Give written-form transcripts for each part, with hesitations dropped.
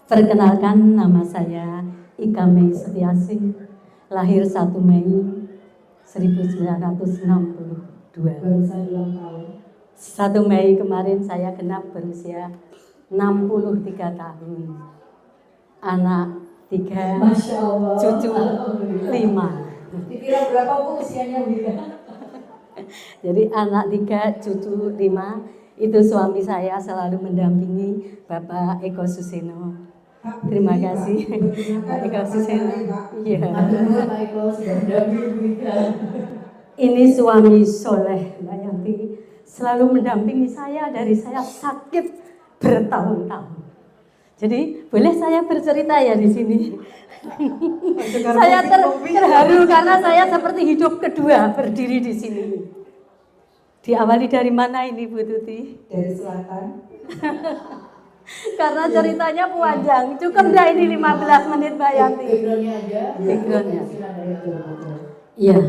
Perkenalkan, nama saya Ika Mei Setiasih, lahir 1 Mei 1962. 1 Mei kemarin saya genap berusia 63 tahun. Anak 3, Masya Allah. cucu 5. Dikira berapa Bu usianya Bu? Jadi anak 3, cucu 5. Itu suami saya selalu mendampingi Bapak Eko Suseno. Terima kasih Pak Eko Suseno. Iya. Pak Eko sudah mendampingi kita. Ini suami soleh Mbak Yanti, selalu mendampingi saya dari saya sakit bertahun-tahun. Jadi boleh saya bercerita ya di sini. Saya terharu karena saya seperti hidup kedua berdiri di sini. Diawali dari mana ini Bu Tuti? Dari selatan. Karena ceritanya panjang. Cukup enggak ini 15 menit Mbak Yanti? Backgroundnya aja. Backgroundnya. Iya.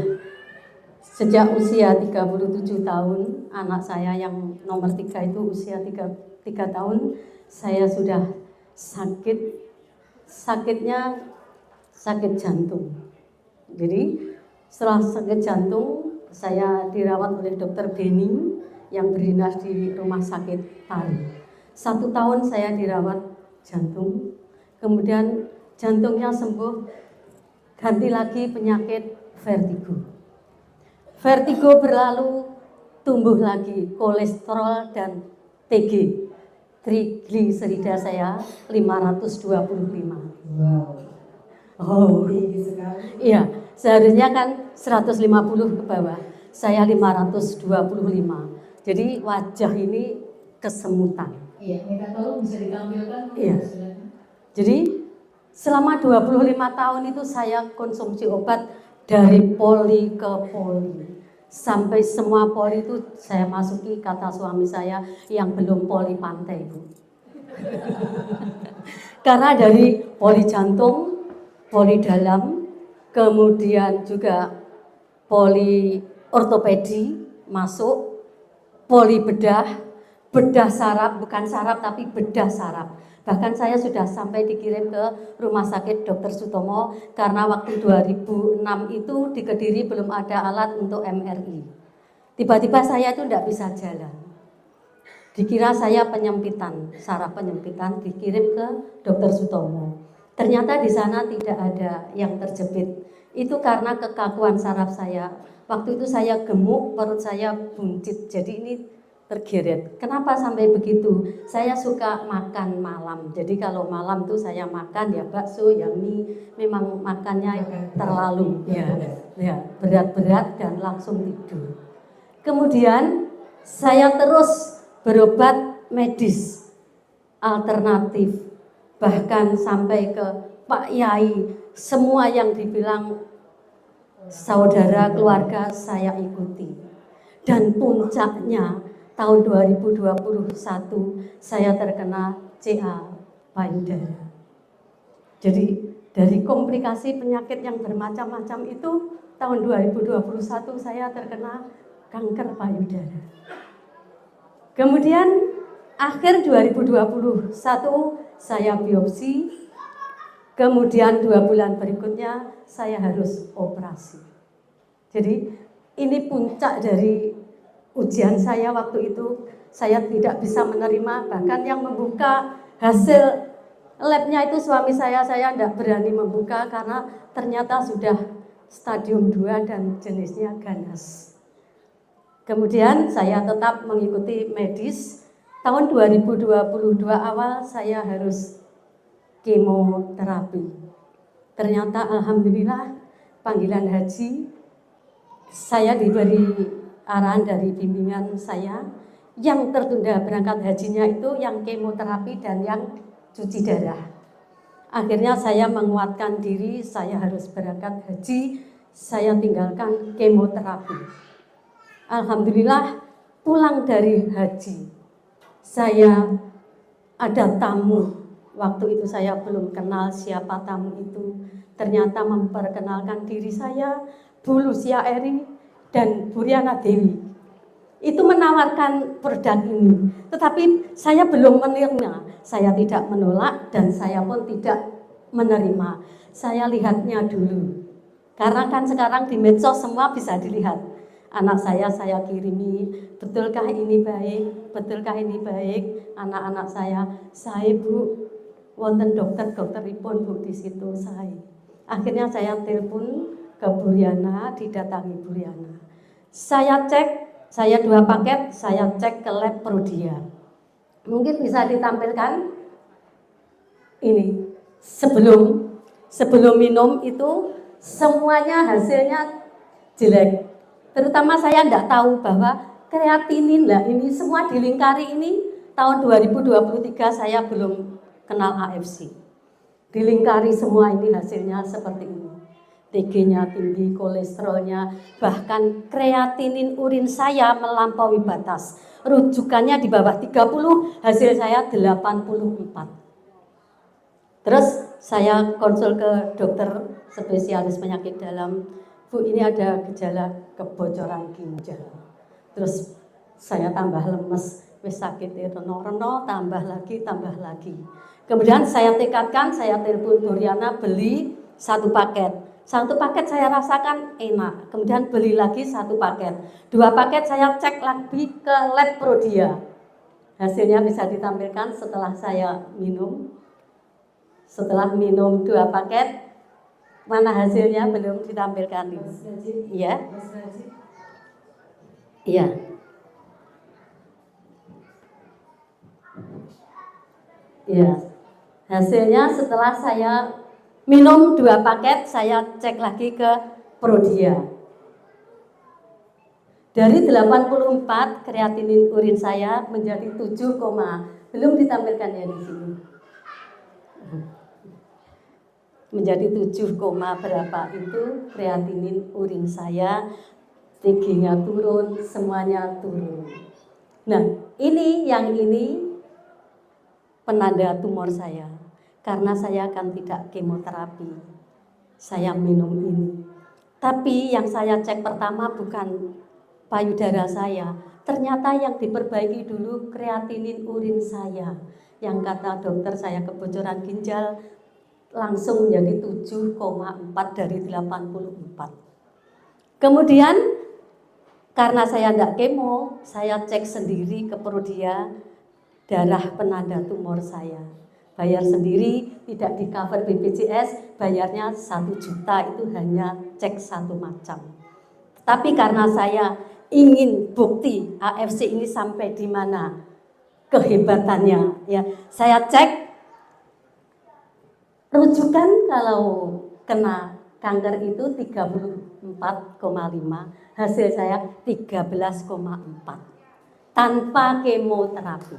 Sejak usia 37 tahun, anak saya yang nomor 3 itu usia 3 tahun, saya sudah sakit. Sakitnya sakit jantung. Jadi setelah sakit jantung, saya dirawat oleh dokter Beni yang berdinas di rumah sakit Pari. 1 tahun saya dirawat jantung, kemudian jantungnya sembuh, ganti lagi penyakit vertigo. Vertigo berlalu, tumbuh lagi kolesterol dan TG, trigliserida saya 525. Wow. Oh, Tinggi sekali. iya, seharusnya kan 150 ke bawah, saya 525. Jadi wajah ini kesemutan. Iya, minta tolong bisa ditampilkan. Iya. Jadi selama 25 tahun itu saya konsumsi obat dari poli ke poli. Sampai semua poli itu saya masuki, kata suami saya, yang belum poli pantai, Bu. Karena dari poli jantung, poli dalam, kemudian juga poli ortopedi masuk, poli bedah, bedah saraf, bukan saraf tapi bedah saraf. Bahkan saya sudah sampai dikirim ke Rumah Sakit Dr. Sutomo karena waktu 2006 itu di Kediri belum ada alat untuk MRI. Tiba-tiba saya itu tidak bisa jalan. Dikira saya penyempitan, saraf penyempitan, dikirim ke Dr. Sutomo. Ternyata di sana tidak ada yang terjepit. Itu karena kekakuan saraf saya. Waktu itu saya gemuk, perut saya buncit. Jadi ini tergeret. Kenapa sampai begitu? Saya suka makan malam. Jadi kalau malam tuh saya makan ya bakso, ya mie. Memang makannya terlalu ya berat-berat dan langsung tidur. Kemudian saya terus berobat medis alternatif, bahkan sampai ke Pak Yai. Semua yang dibilang saudara keluarga saya ikuti. Dan puncaknya tahun 2021 saya terkena CA payudara. Jadi dari komplikasi penyakit yang bermacam-macam itu tahun 2021 saya terkena kanker payudara. Kemudian akhir 2021 saya biopsi. Kemudian 2 bulan berikutnya saya harus operasi. Jadi ini puncak dari ujian saya waktu itu. Saya tidak bisa menerima, bahkan yang membuka hasil labnya itu suami saya tidak berani membuka karena ternyata sudah stadium 2 dan jenisnya ganas. Kemudian saya tetap mengikuti medis. Tahun 2022 awal saya harus kemoterapi. Ternyata alhamdulillah panggilan haji, saya diberi arahan dari bimbingan saya, yang tertunda berangkat hajinya itu yang kemoterapi dan yang cuci darah. Akhirnya saya menguatkan diri, saya harus berangkat haji, saya tinggalkan kemoterapi. Alhamdulillah pulang dari haji, saya ada tamu. Waktu itu saya belum kenal siapa tamu itu. Ternyata memperkenalkan diri saya, Bu Lucia Eri dan Bu Riana Dewi. Itu menawarkan produk ini. Tetapi saya belum menerima. Saya tidak menolak dan saya pun tidak menerima. Saya lihatnya dulu. Karena kan sekarang di medsos semua bisa dilihat. Anak saya kirimi, betulkah ini baik? Betulkah ini baik? Anak-anak saya Bu, wonten dokteripun Bu di situ saya. Akhirnya saya telepon ke Bu Riana, didatangi Bu Riana. Saya cek, saya 2 paket, saya cek ke lab Prodia. Mungkin bisa ditampilkan ini. Sebelum minum itu semuanya hasilnya jelek. Terutama saya tidak tahu bahwa kreatinin lah ini semua dilingkari ini tahun 2023 saya belum kenal AFC. Dilingkari semua ini hasilnya seperti ini. TG-nya tinggi, kolesterolnya, bahkan kreatinin urin saya melampaui batas. Rujukannya di bawah 30, hasil saya 84. Terus saya konsul ke dokter spesialis penyakit dalam. Bu, ini ada gejala kebocoran ginjal. Terus saya tambah lemes, wis sakit reno, tambah lagi. Kemudian saya tekadkan, saya telepon Bu Riana beli 1 paket. 1 paket saya rasakan enak, kemudian beli lagi 1 paket. 2 paket saya cek lagi ke lab Prodia. Hasilnya bisa ditampilkan setelah saya minum. Setelah minum 2 paket, mana hasilnya belum ditampilkan ini? Iya. Iya. Iya. Hasilnya setelah saya minum 2 paket, saya cek lagi ke Prodia. Dari 84 kreatinin urin saya menjadi 7, belum ditampilkan ya di sini. Menjadi 7, berapa itu kreatinin urin saya, TG-nya turun, semuanya turun. Nah, ini penanda tumor saya. Karena saya akan tidak kemoterapi. Saya minum ini. Tapi yang saya cek pertama bukan payudara saya. Ternyata yang diperbaiki dulu kreatinin urin saya. Yang kata dokter saya kebocoran ginjal langsung menjadi 7,4 dari 84. Kemudian karena saya tidak kemo, saya cek sendiri ke Prodia darah penanda tumor saya. Bayar sendiri, tidak di cover BPJS, bayarnya 1 juta itu hanya cek 1 macam. Tapi karena saya ingin bukti AFC ini sampai di mana kehebatannya, ya saya cek rujukan kalau kena kanker itu 34,5, hasil saya 13,4 tanpa kemoterapi.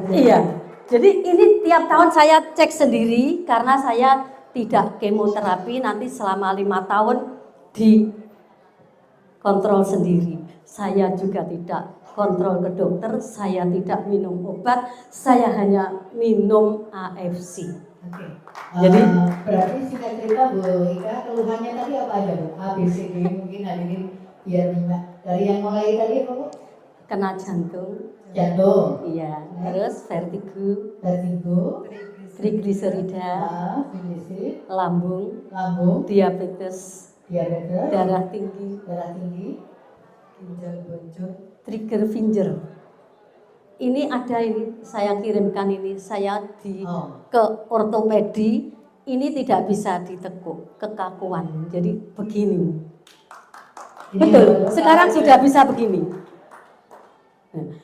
Iya, jadi ini tiap tahun saya cek sendiri karena saya tidak kemoterapi, nanti selama 5 tahun di kontrol sendiri. Saya juga tidak kontrol ke dokter, saya tidak minum obat, saya hanya minum AFC. Oke. Jadi berarti singkat cerita Bu Ika, keluhannya tadi apa aja Bu? A, B, C, D mungkin hadirin biar nyimak. Dari yang mulai tadi apa Bu? Kena jantung. Iya. Terus vertigo, trigliserida, lambung, diabetes, darah tinggi, ginjal boncor, trigger finger. Ini ada ini, saya kirimkan ini, saya ke ortopedi, ini tidak bisa ditekuk, kekakuan, jadi begini. Betul, sekarang sudah bisa begini.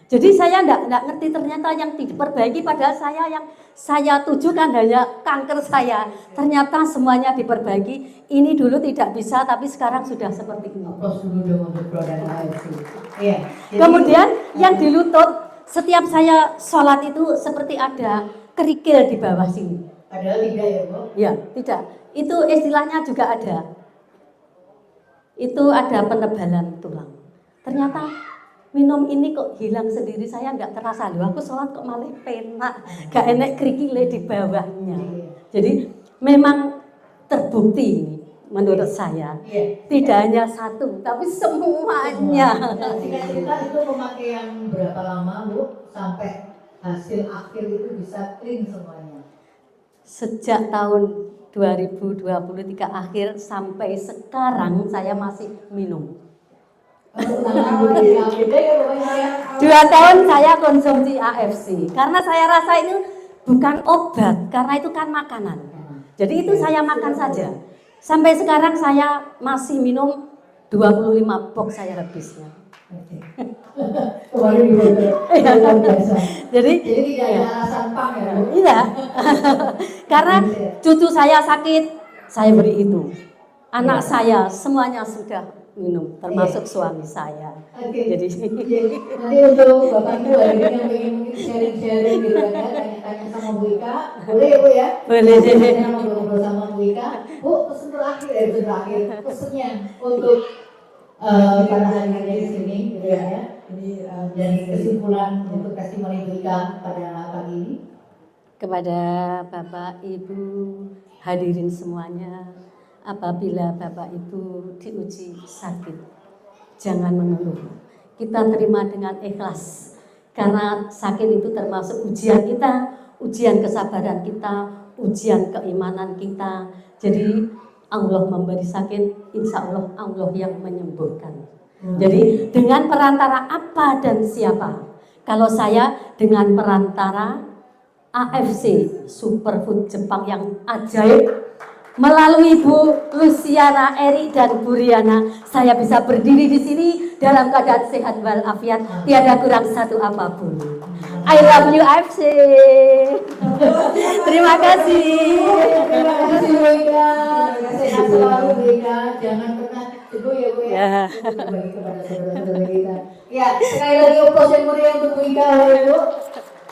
Jadi saya enggak ngerti ternyata yang diperbaiki, padahal yang saya tujukan hanya kanker saya. Ternyata semuanya diperbaiki. Ini dulu tidak bisa, tapi sekarang sudah seperti ini. Kemudian yang di lutut, setiap saya sholat itu seperti ada kerikil di bawah sini. Padahal tidak ya Bu? Ya, tidak. Itu istilahnya juga ada. Itu ada penebalan tulang. Ternyata minum ini kok hilang sendiri, saya nggak terasa loh. Aku sholat kok malah penak, gak enek kerikil di bawahnya. Jadi memang terbukti ini. menurut saya. Iya. Tidak hanya satu, tapi semuanya. Nah, singkat cerita itu pemakaian berapa lama Bu sampai hasil akhir itu bisa clean semuanya? Sejak tahun 2023 akhir sampai sekarang saya masih minum. Untuk tanggal di APD ya pokoknya 2 tahun saya konsumsi AFC karena saya rasa itu bukan obat, karena itu kan makanan. Jadi itu saya makan saja. Sampai sekarang saya masih minum 25 box saya habisnya. kemarin luar biasa. Jadi tidak ada alasan pang ya Bu? iya. Karena cucu saya sakit, saya beri itu. Anak saya semuanya sudah minum, termasuk suami saya. Oke. Jadi Nanti untuk Bapak Ibu hari ini yang ingin mungkin sharing-sharing gitu kan ya, tanya-tanya sama Bu Ika, boleh ya Bu ya? Boleh. Kita ngobrol-ngobrol sama Bu Ika. Bu, pesan terakhir, pesannya untuk para hadirnya di sini gitu ya. Ini dari kesimpulan untuk testimoni Bu Ika pada pagi ini. kepada Bapak Ibu hadirin semuanya, apabila Bapak Ibu diuji sakit, jangan mengeluh. Kita terima dengan ikhlas, karena sakit itu termasuk ujian kita, ujian kesabaran kita, ujian keimanan kita. Jadi Allah memberi sakit, insya Allah Allah yang menyembuhkan. Jadi dengan perantara apa dan siapa? Kalau saya dengan perantara AFC Superfood Jepang yang ajaib, melalui Bu Luciana Eri dan Bu Riana, saya bisa berdiri di sini dalam keadaan sehat walafiat, tiada kurang satu apapun. I love you AFC. Terima kasih. Terima kasih Bu Ika. Sehat selalu Bu Ika. Jangan pernah teguh ya Bu ya. Berbagi kepada saudara-saudara kita. Ya, sekali lagi oplos yang meriah untuk Bu Ika, Bapak Ibu.